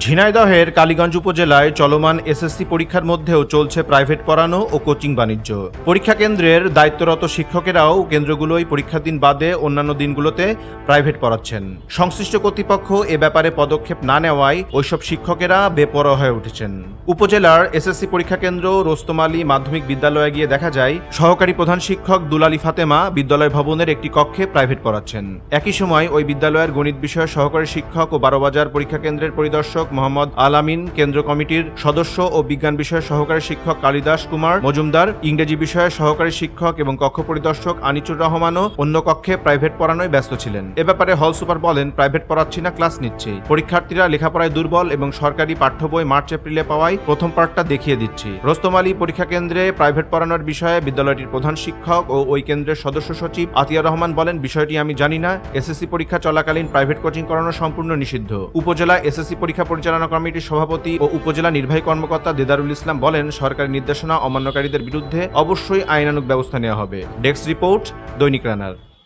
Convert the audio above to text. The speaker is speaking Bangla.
ঝিনাইদহের কালীগঞ্জ উপজেলায় চলমান এসএসসি পরীক্ষার মধ্যেও চলছে প্রাইভেট পড়ানো ও কোচিং বাণিজ্য। পরীক্ষা কেন্দ্রের দায়িত্বরত শিক্ষকেরাও কেন্দ্রগুলোয় পরীক্ষার দিন বাদে অন্যান্য দিনগুলোতে প্রাইভেট পড়াচ্ছেন। সংশ্লিষ্ট কর্তৃপক্ষ এ ব্যাপারে পদক্ষেপ না নেওয়ায় ওইসব শিক্ষকেরা বেপরোয়া হয়ে উঠেছেন। উপজেলার এসএসসি পরীক্ষা কেন্দ্র রোস্তম আলী মাধ্যমিক বিদ্যালয়ে গিয়ে দেখা যায় সহকারী প্রধান শিক্ষক দুলালী ফাতেমা বিদ্যালয় ভবনের একটি কক্ষে প্রাইভেট পড়াচ্ছেন। একই সময় ওই বিদ্যালয়ের গণিত বিষয়ের সহকারী শিক্ষক ও বারোবাজার পরীক্ষা কেন্দ্রের পরিদর্শক মোহাম্মদ আলামিন, কেন্দ্র কমিটির সদস্য ও বিজ্ঞান বিষয়ের সহকারী শিক্ষক কালিদাস কুমার মজুমদার, ইংরেজি বিষয়ের সহকারী শিক্ষক এবং কক্ষ পরিদর্শক আনিচুর রহমানও অন্য কক্ষে প্রাইভেট পড়ানোয় ব্যস্ত ছিলেন। এ ব্যাপারে হল সুপার বলেন, প্রাইভেট পড়াচ্ছি না, ক্লাস নিচ্ছি। পরীক্ষার্থীরা লেখাপড়ায় দুর্বল এবং সরকারি পাঠ্য বই মার্চ এপ্রিলে পাওয়ায় প্রথম পার্টটা দেখিয়ে দিচ্ছি। রোস্তম আলী পরীক্ষা কেন্দ্রে প্রাইভেট পড়ানোর বিষয়ে বিদ্যালয়টির প্রধান শিক্ষক ও ওই কেন্দ্রের সদস্য সচিব আতিয়া রহমান বলেন, বিষয়টি আমি জানি না। এসএসসি পরীক্ষা চলাকালীন প্রাইভেট কোচিং করানো সম্পূর্ণ নিষিদ্ধ। উপজেলা এসএসসি পরীক্ষা পরিচালনা কমিটির সভাপতি ও উপজেলা নির্বাহী কর্মকর্তা দেদারুল ইসলাম বলেন, সরকারি নির্দেশনা অমান্যকারীদের বিরুদ্ধে অবশ্যই আইনানুগ ব্যবস্থা নেওয়া হবে। ডেস্ক রিপোর্ট, দৈনিক রানার।